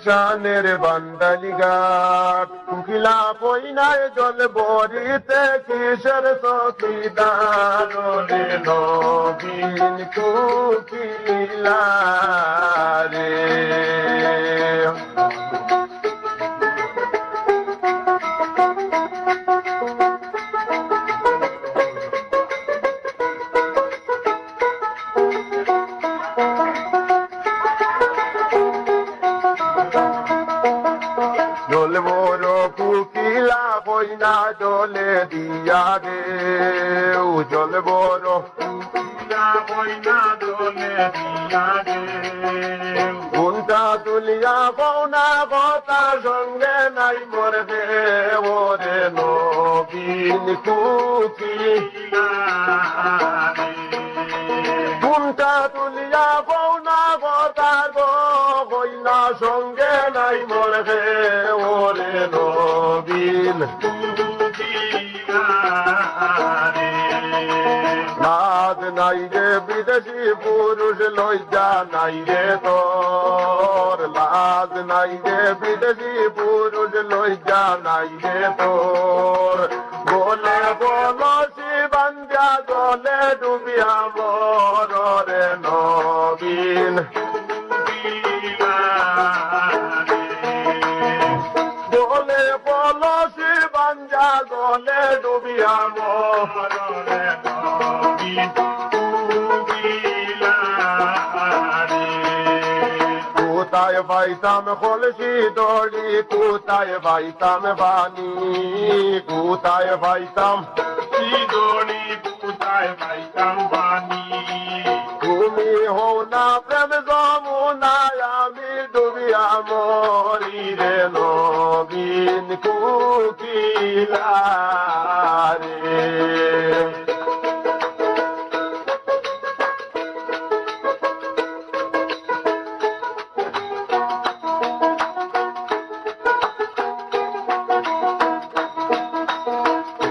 গুলশানের বান্দালি ঘাট কুকিলা কইনায় জল বরিতে কিসের চকিদার রে নবীন কুকিলা রে কুকিলা কইনা জলে দিয়া রে জল বড় কুকিলা কইনা জলে দিয়া রে ঘুমটা তুলিয়া বৌনা কথা সঙ্গে নাই মরবে ওরে নবীন কুকিলা ঘুমটা তুলিয়া বৌনা কথা গো কইনা সঙ্গে নাই মরবে ওরে নবীন নাদ নাই রে বিদেশি পুরুষ লজ্জা নাই রে তোর লাজ নাই রে বিদেশি পুরুষ লজ্জা নাই রে তোর বলে বলসি বাঞ্জা জলে ডুবিয়া মর রে নবীন বলে বলসি বাঞ্জা জলে ডুবিয়া মর রে নবীন কোথায় পাইতাম কলসি দড়ি কোথায় পাইতাম বাণী কোথায় পাইতাম দড়ি কোথায় পাইতাম বাণী তুমি হও না প্রেম যমুনায় আমি ডুবিয়া মরি রে নবীন কুকিলা রে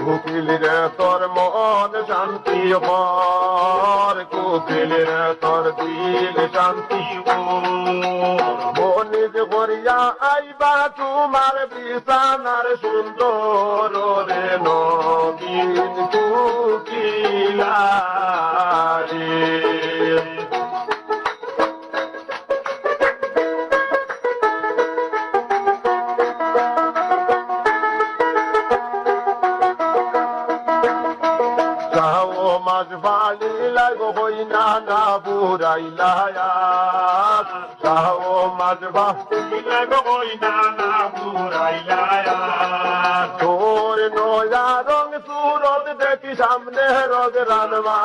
কুকিল রে তোর মন শান্তি হর কুকিল রে তোর দিল শান্তি মনিজ করিয়া আইবা তোমার বিছানার সুন্দর রে নবীন কুকিলা রে মাঝ বালি লাগো হই না না বুড়াইলা সাহো মাঝ বালি লাগো হই না না বুড়াইলা তোর নয়া রং সুরত দেখি সামনে রগ রানমা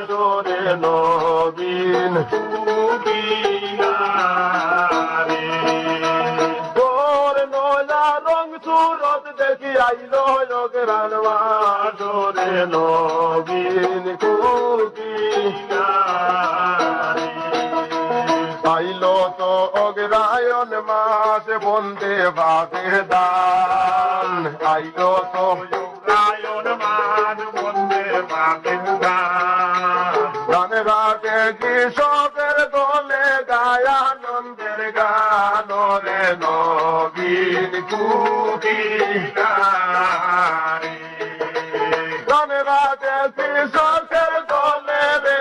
তোরে নবীন কুকিলা রে তোর নয়া রং সুরত দেখি আইলো রগ রানমা তোরে নবীন কুকিলা রে আইলো তো অগ্রায়ণ মাস বন্দে ভাবে দান আইলো তো অগ্রায়ণ মাস বন্দে ভাবে দান গান রাগে কৃষকের দলে গায়ানন্দের গান রে নবীন কুকিলা রে গান রাগে কৃষকের দলে রে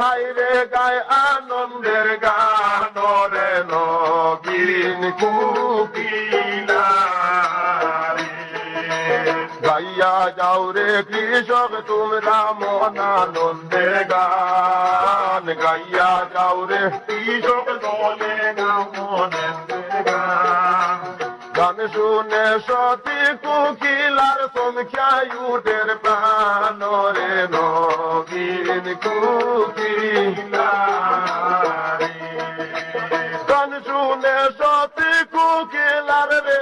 হাই রে গায় আনন্দের গান রে নবীন কুকিলা রে গাইয়া যাও রে কৃষক তোমরা মন আনন্দের গান গাইয়া যাও রে কৃষক দলে গাও মনের গান গান শুনে সতী কুকিলার সংখ্যায় উঠের প্রাণ রে নবীন কুকিলা রে গান শুনে সতী কুকিলার রে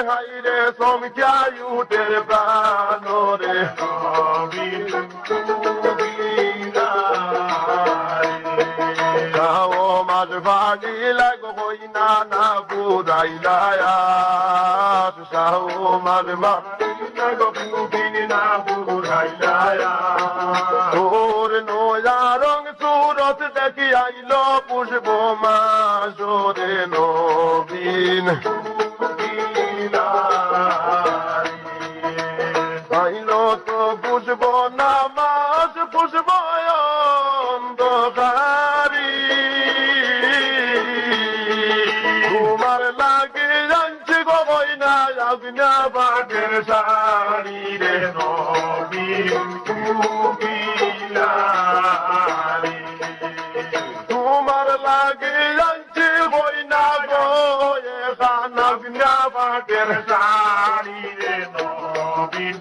হাই রে সংখ্যায় উঠের প্রাণ রে নবীন কুকিলা রে গাও মাঝ বাড়ি লাগো হই না না বুড়াইলা সাহো মাঝ বাড়ি লাগো কুকিলা বুড়াইলা তোর নয়া রং সুরত দেখি আইল পুষ্প মাসরে নবীন আইল তো পুষ্প নামাজ পুষ্প অন্ধকারী তোমার লাগে জানছি গো গয়না আগুনা বাগের শাড়ি রে নবীন তোমার লাগে জানছি গয়না গো এখান আগুনা বাগের শাড়ি রে নবীন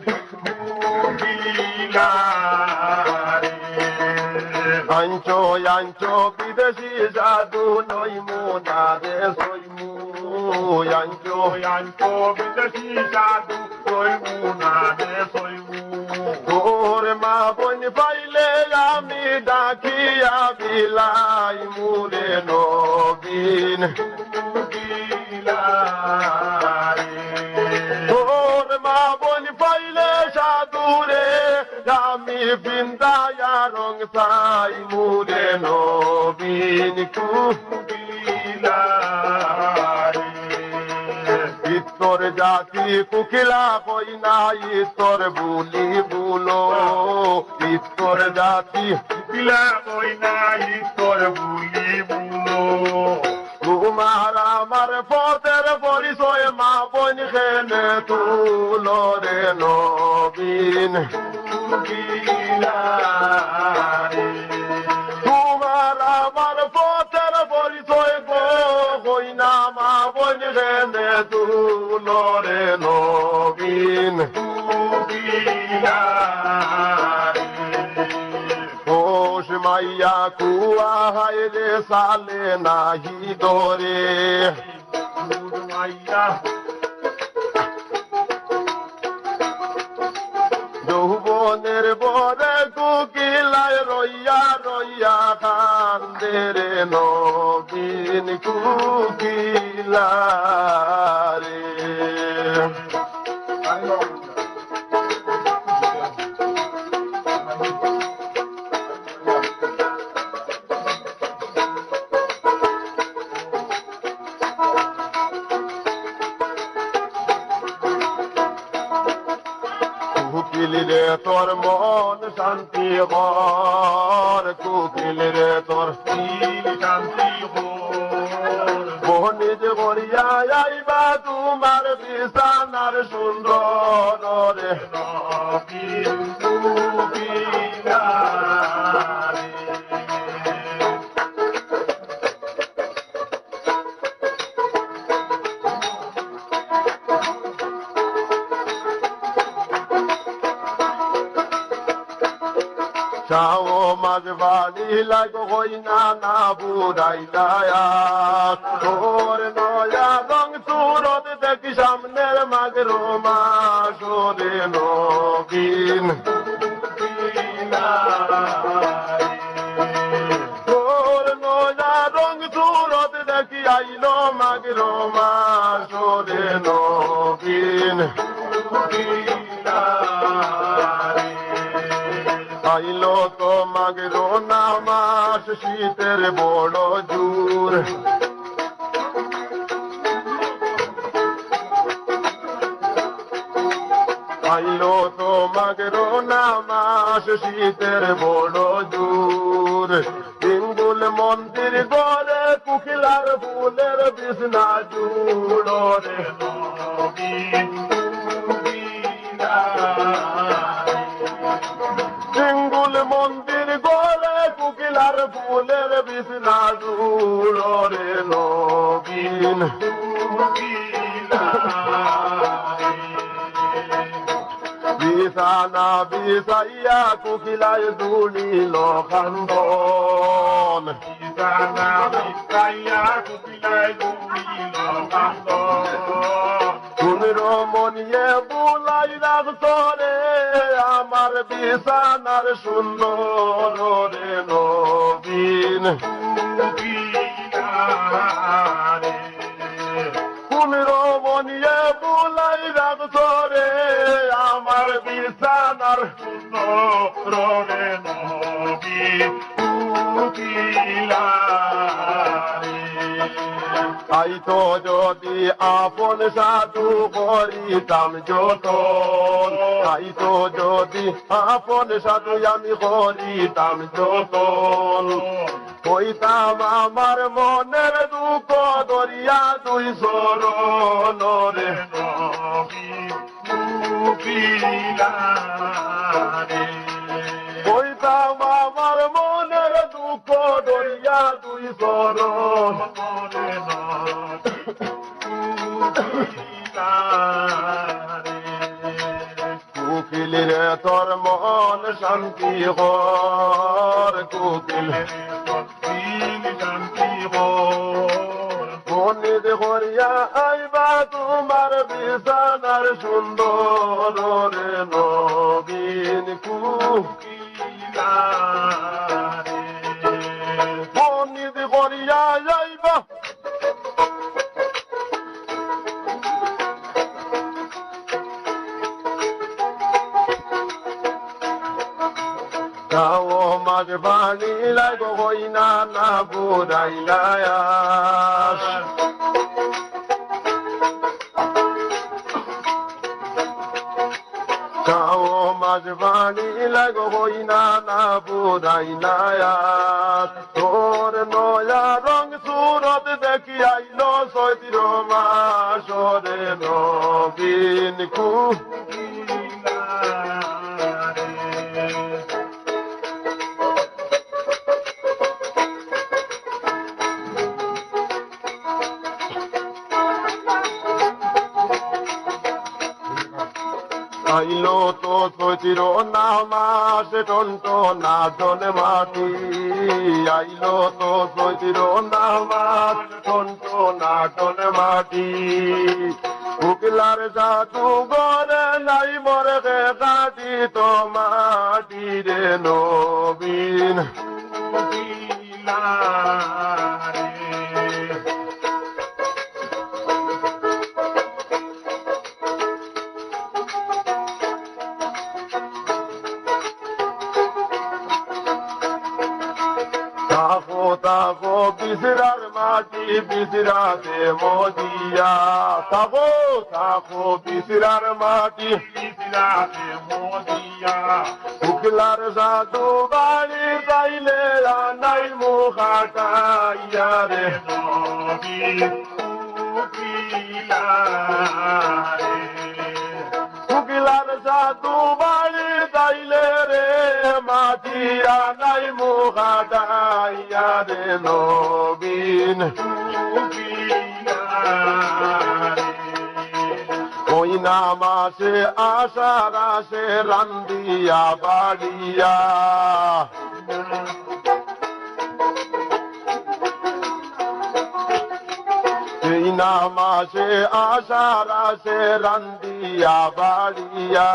আঞ্চো আঞ্চো বিদেশি জাদু নই মোনারে সইমু আঞ্চো আঞ্চো বিদেশি জাদু নই মোনারে সইমু তোর মা বোন পাইলে আমি ডাকিয়া বিলাই মুরে নবীন তোর মা বোন পাইলে সাধুরে আমি বৃন্দায়া রং সাই মুরে নবীন ইতর জাতি কুকিলা কই না ইতর বুলি বুলো ইতর জাতি কুকিলা কই না ইতর বুলি বুলো তোমার আমার পথের পরিচয় মা বোন খেলে তুলো রে নবীন তোমার আমার পথের পরিচয় গই না মা বোন খেলে তুলো রে নবীন ওষ মাইয়া কুয়া হায় রে সালে নাহি দরে মাইয়া যৌবনের বরে কুকিলায় রইয়া রইয়া কান্দে রে নবীন কুকিলা রে কুকিল রে তোর মন শান্তি হর কুকিল রে তোর শান্তি হর বনিজ করিয়া আইবা তোমার বিছানার সুন্দর রে নবীন কুকিলা চাও মাঝ বাড়ি লাগো হই না বুড়াইলায়া তোর নয়া রং সুরত দেখি সামনের মাগরো মাসরে নবীন তোর নয়া রং সুরত দেখি আইলো মাগরো মাসরে নবীন আইলো তো মাগরো নামাস শীতের বড় জোর আইলো তো মাগরো নামাস শীতের বড় জোর হিঙ্গুল মন্দির গড়ে কুকিলার ফুলের বিছনা জুড়ো রে নবীন সিঙ্গুল মন্দির গড়ে কুকিলার ফুলের বিছনা জুড়ো রে নবীন বিছানা বিছাইয়া কুকিলায় জুড়িল কান্দন বিছানা বিছাইয়া কুকিলায় জুড়িল কান্দন মনিয়ে বুলাই রাখতো রে আমার বিছানার সুন্দর রে নবীন কুমিরো মনিয়ে বুলাই রাখতো রে আমার বিছানার সুন্দর রে নবীন আইতো যদি আপন সাধু করিতাম যতন আইতো যদি আপন সাধু আমি করিতাম যতন হইতাম আমার মনের দুঃখ দরিয়া দুই চরণ রে হইতাম আমার মনের দুঃখ দরিয়া দুই চরণ কুকিল রে তোর মন শান্তি হর কুকিল বনিদ করিয়া আইবা তোমার বিছানার সুন্দর রে নবীন কুকিলা বনিদ করিয়া আইবা কাও মাঝ বাণী লাগো হইনা না বুড়াইলা কাও মাঝ বাণী লাগো হইনা না বুড়াইলা তোর নয়া রং সুরত দেখি আইলো সৈতির মাসরে নবীন কুকিলা আইলো তো সচির নামাস টন্ট না জন মাটি আইলো তো সচির নামাস টন্ট না জন মাটি উকিলার জাদু গরে নাই মরে কাটি তো মাটি রে নবীন তাকো বিসরার মাটি বিসরাতে মদিয়া তাকো তাকো বিসরার মাটি বিসরাতে মদিয়া উকিলার জাদু বাড়ি যাইলে নাই মুখাটাইয়া রে উকিলার জাদু বাড়ি যাইলে রে মাটিয়া নাই মুখাটাইয়া রে নবীন ওই নামাসে আশার আসে রান্দিয়া বাড়িয়া এই নামাসে আশার আসে রান্দিয়া বাড়িয়া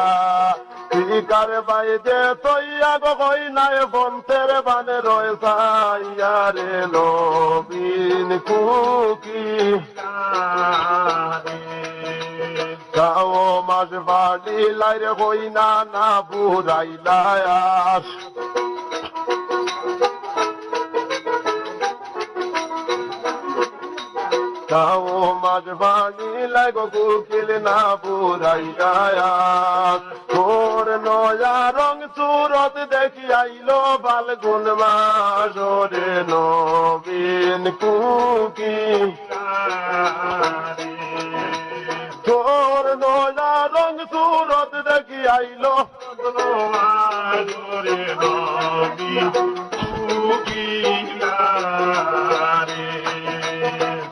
শিকার বাইদে তৈয়া গই নাই বন্তের বানে রয়েছাইয়া রে নবীন কুকি গাও মাঝ বাড়ি লাইরে হই না না বুড়াইলায়াস গাও মাঝ বাড়ি লাগো কুকিল না বুড়াইলায়াস তোর নয়া রং সুরত দেখি আইলো ফাল্গুন মাস রে নবীন কুকি তোর নয়া রং সুরত দেখি আইলো রে নবীন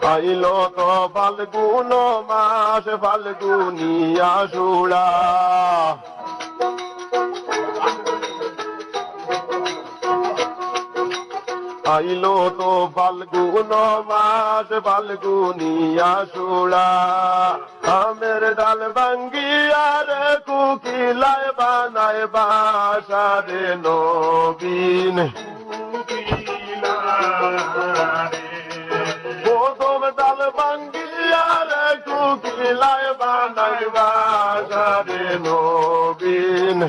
আইলো তো ফাল্গুন মাস ফাল্গুনিয়া সুড়া আইলো তো ফাল্গুন মাস ফাল্গুনিয়া সুড়া আমের ডাল ভাঙ্গিয়া রে কুকিলায় বানায় বাসা রে নবীন প্রথম ডাল ভাঙ্গিয়া রে কুকিলায় বানায় বাসা রে নবীন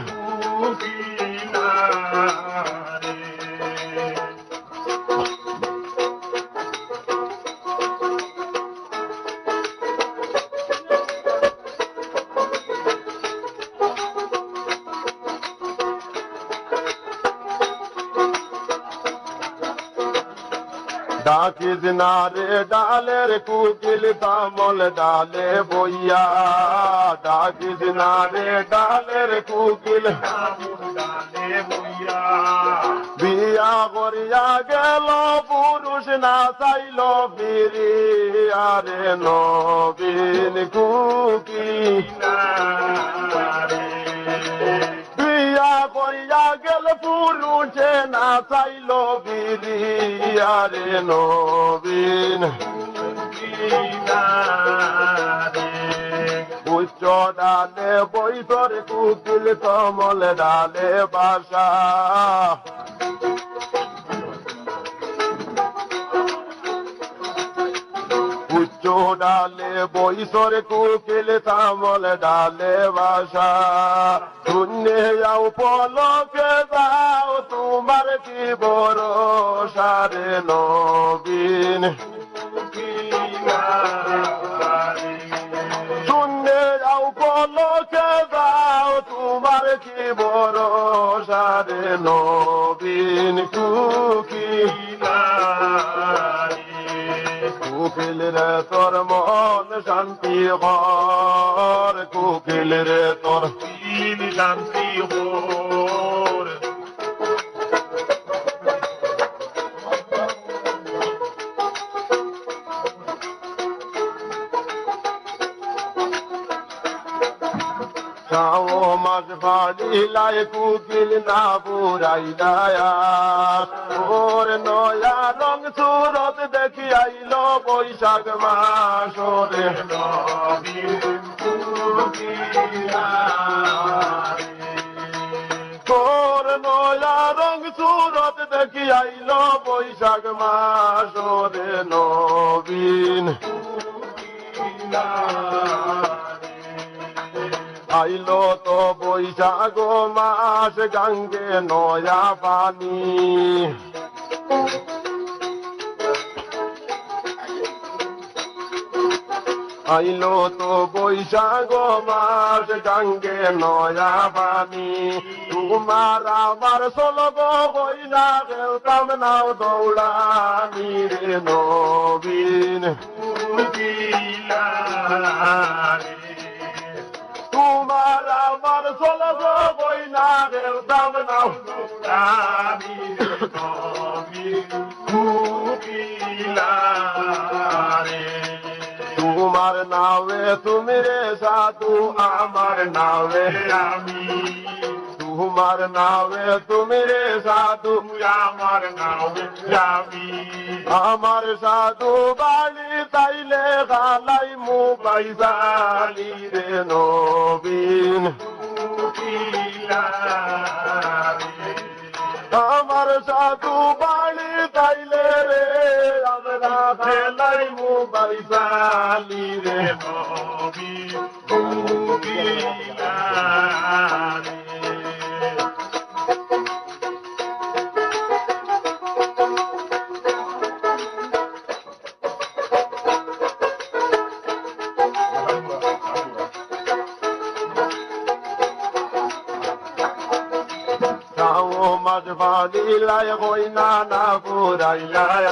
ডাকিস না রে ডালের কুকিল তামল ডালে বইয়া ডাকিস না রে ডালের কুকিল ডালে বইয়া বিয়া করিয়া গেল পুরুষ না চাইল ফিরিয়া রে নবীন কুকিল বিয়া করিয়া গেল পুরুষে না চাইল ফিরিয়া রে নবীন উচ্চ ডালে বৈতর কুকিল কমল ডালে বাসা উচ্চ ডালে বৈতর কুকিল কমল ডালে বাসা শূন্যে যাও পলকে যাও তোমার কি ভরসা রে নবীন শূন্যে যাও পলকে যাও তোমার কি ভরসা রে নবীন কুকিল রে তোর মন শান্তি হর কুকিল রে তোর শান্তি হোর চাও মাঝ ফাড়িলাই কুকিল না বুড়াই দায়া ওর নয়া রং সুরত দেখি আইল বৈশাখ মাস রে তোর নয়া রং সুরত দেখি আইল বৈশাখ মাস রে নবীন আইলো তো বৈশাখ মাস গঙ্গে নয়া পানি আইলো তো বৈশাখ মাস গঙ্গে নয়া পানি তোমার আমার সলগ হই না খেলতাম নাও দৌড়ানি রে নবীন তোমার আমার সলগ হই না খেলতাম নাও তোমার নাওয়ে তুমি রে সাধু আমার নাওয়ে আমি তোমার নাওয়ে তুমি রে সাধু আমার নামে আমি আমার সাধু বাড়ি তাইলে গালাই মু পাইসালি রে নবীন আমার সাধু বাড়ি তাইলে রে আমরা খেলাই মু পাইসালি রে মাঝ ভাগিলাই হই না না পুরাইলাই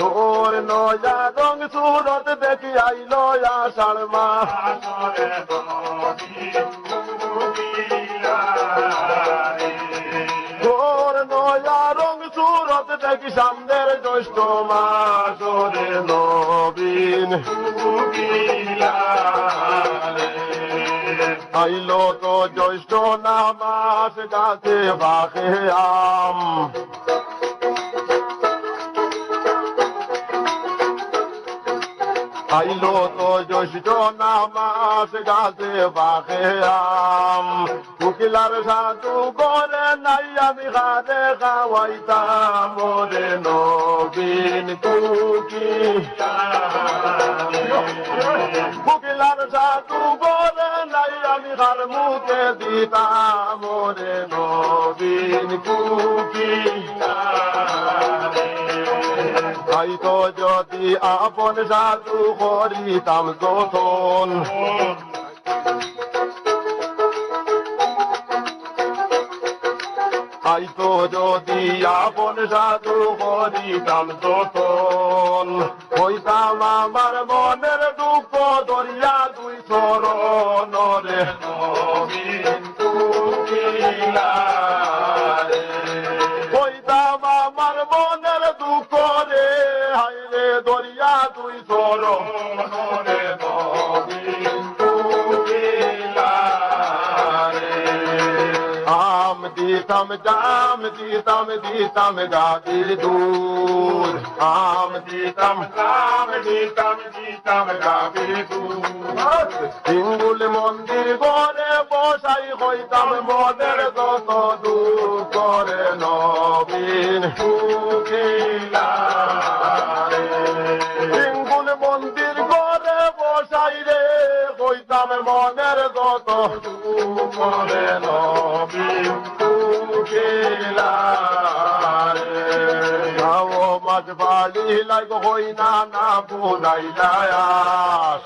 তোর নয়া রং সুরত দেখি আইল আষাঢ় মাস তোর নয়া রং সুরত দেখি সামনের জ্যৈষ্ঠ মাস রে নবীন আইলো তো জ্যৈষ্ঠ নামাস গাছে বাঁকে আম আইলো তো জ্যৈষ্ঠ নামাস গাছে বাঁকে আম কুকিলার সাধু করে নাই আমি খাদে খাওয়াইতাম রে নবীন কুকিলার সাধু করে নাই আমি হার মুখে দিতাম রে নবীন হয়তো যদি আপন সাধু করিতাম যতন আইতো যদি আপন সাধু করিতাম যতন হইতাম আমার মনের দুঃখ দরিয়া দুই চরণ রে নবীন কুকিলারে হইতাম আমার মনের দুঃখ রে হাইরে দরিয়া দুই চরণ রে নবীন কুকিলারে আম দিতাম জাম দিতাম দিতাম গাভীর দুধ আম দিতাম রাম দিতাম দিতাম গাভীর দুধ হিঙ্গুল মন্দির ঘরে বসাই হইতাম মনের যত দুঃখ করে নবীন কুকিলারে হিঙ্গুল মন্দির ঘরে বসাই রে হইতাম মনের যত দুঃখ করে নবীন কুকিলারে গাও মাঝ বাড়ি লাগ হই না না বুঝাইলায়াস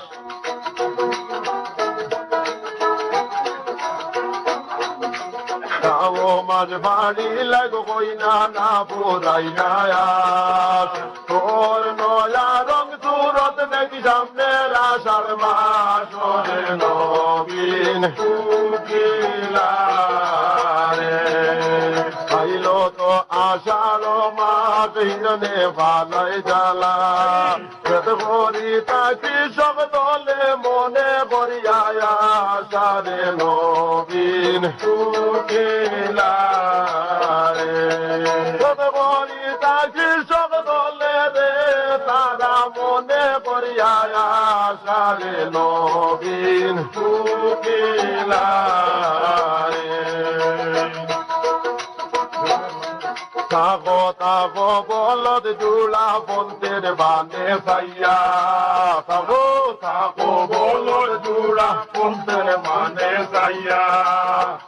গাও মাঝ বাড়ি লাগ হই না না বুঝাইলায়াস তোর নয়া রং সুরত দেখি সামনের আষাঢ় মাস রে নবীন কুকিলারে খাইলো তো আষাঢ় মাস হিরণে ভালাই জ্বালা ভরি তাকি সব দলে মনে করিয়া আষাঢ়ে নবীন কুকিলারে ভরি তাকি সব দলে রে তারা মনে করিয়া আষাঢ়ে নবীন কুকিলারে থাকো থাকো বলদ জুড়া বন্তের বানে সাইয়া থাকো থাকো বলদ জুড়া বন্তের মানে সাইয়া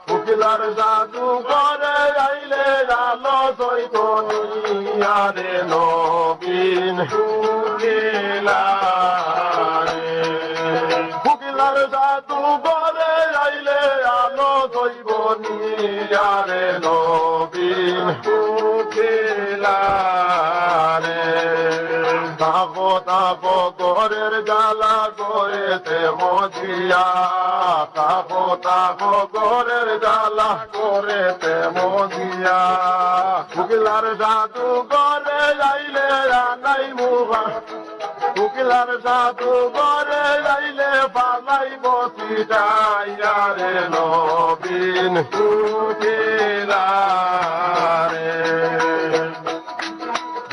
কুকিলার জাদু করে আইলে আলো চৈতনিয়ারে নবীন কুকিলারে কুকিলার জাদু করে আইলে আলো চৈতনিয়ারে নবীন কুকিলারে থাকো থাকো ঘরের জ্বালা করেতে মজিয়া থাকো থাকো ঘরের জ্বালা করেতে মজিয়া কুকিলার জাদু করে আইলে আনাই মুখা কুকিলার জাদু করে আইলে পালাই বসি যাইয়ারে নবীন কুকিলারে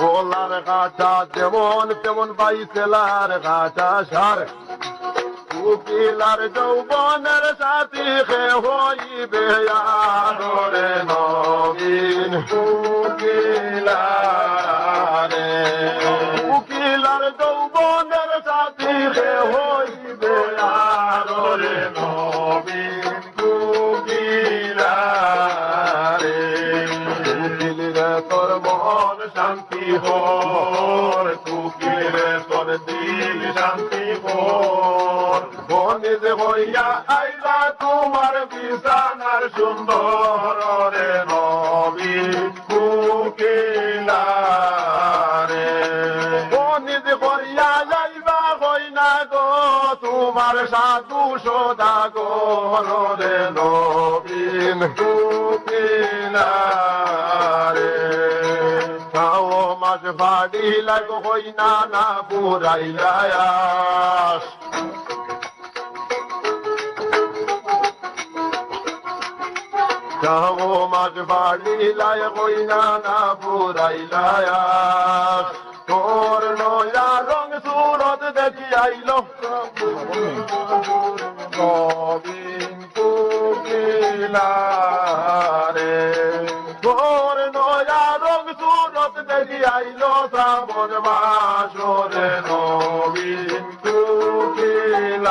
গোলার কাঁচা যেমন তেমন বাইসেলার কাঁচা সার কুকিলার যৌবনের সাথী খে হইবে আরে নবীন কুকিলারে কুকিলার যৌবনের সাথী খে হইবে আরে নবীন কুকিলারে কুকিলে তোর মন শান্তি হর কুকিলে তোর দিল শান্তি হর বনিজ হইয়া আইলা তোমার বিছানার সুন্দর রে নবীন কুকিলারে বনিজ হইয়া যাইবা হই না গো তোমার সাধু সদাগর রে নবীন কুকিলারে খাও মাঝ বাড়ি লাগ হই না না বুড়াইলায়াস খাও মাঝ বাড়ি লাই হই না না বুড়াইলায়াস তোর নয়া রং সুরত দেখি আইল নবীন কুকিলারে তোর নয়া রং সুরত দেখি আইল শ্রাবণ মাস রে নবীন কুকিলারে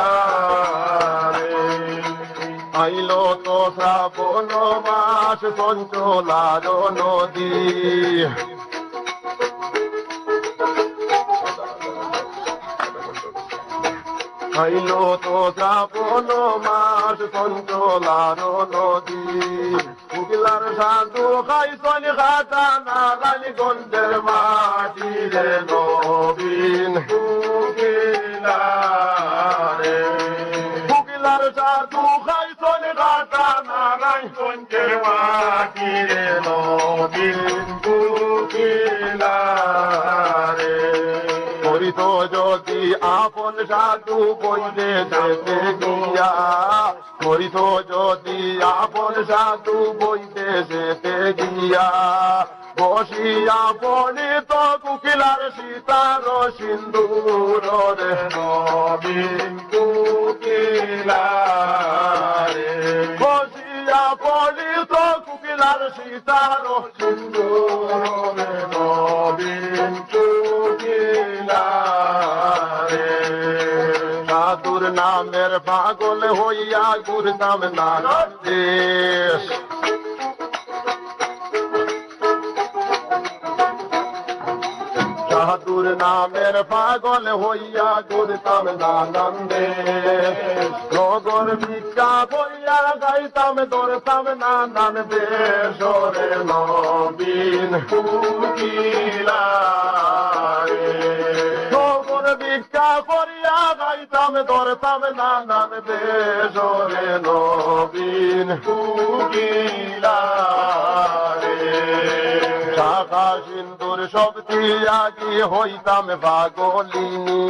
আইল তো শ্রাবণ মাস চঞ্চলার নদী আইল তো শ্রাবণ মাস চঞ্চলার নদী কোকিলার সাধু খাইছন খাতা নারায়ণগঞ্জের মাটি রে নবীন কোকিলারে কোকিলার সাধু খাইছন খাতা নারায়ণগঞ্জের মাটি রে নবীন কোকিলারে করিত যদি আপন সাধু বইলে যেতে গিয়া করিত যদি আপন সাধু বইতে যেতে গিয়া বসিয়া পড়িত কোকিলার সীতার সিন্দুর রে নবীন কোকিলারে বসিয়া পড়িত কোকিলার সীতার সিন্দুর নবীন কোকিলারে সাধুর নামের পাগল হইয়া ঘুরতাম নানা দেশ সাধুর নামের পাগল হইয়া ঘুরতাম নানান দেশ নগর ভিক্ষা বইয়া গাইতাম ধরতাম নানান দেশ রে নবীন কোকিলারে নগর ভিক্ষা করিয়া গাইতাম ধরতাম নানান দেশ রে নবীন কোকিলারে শাখা সিন্দুর সব তিয়াগি হইতাম পাগলিনী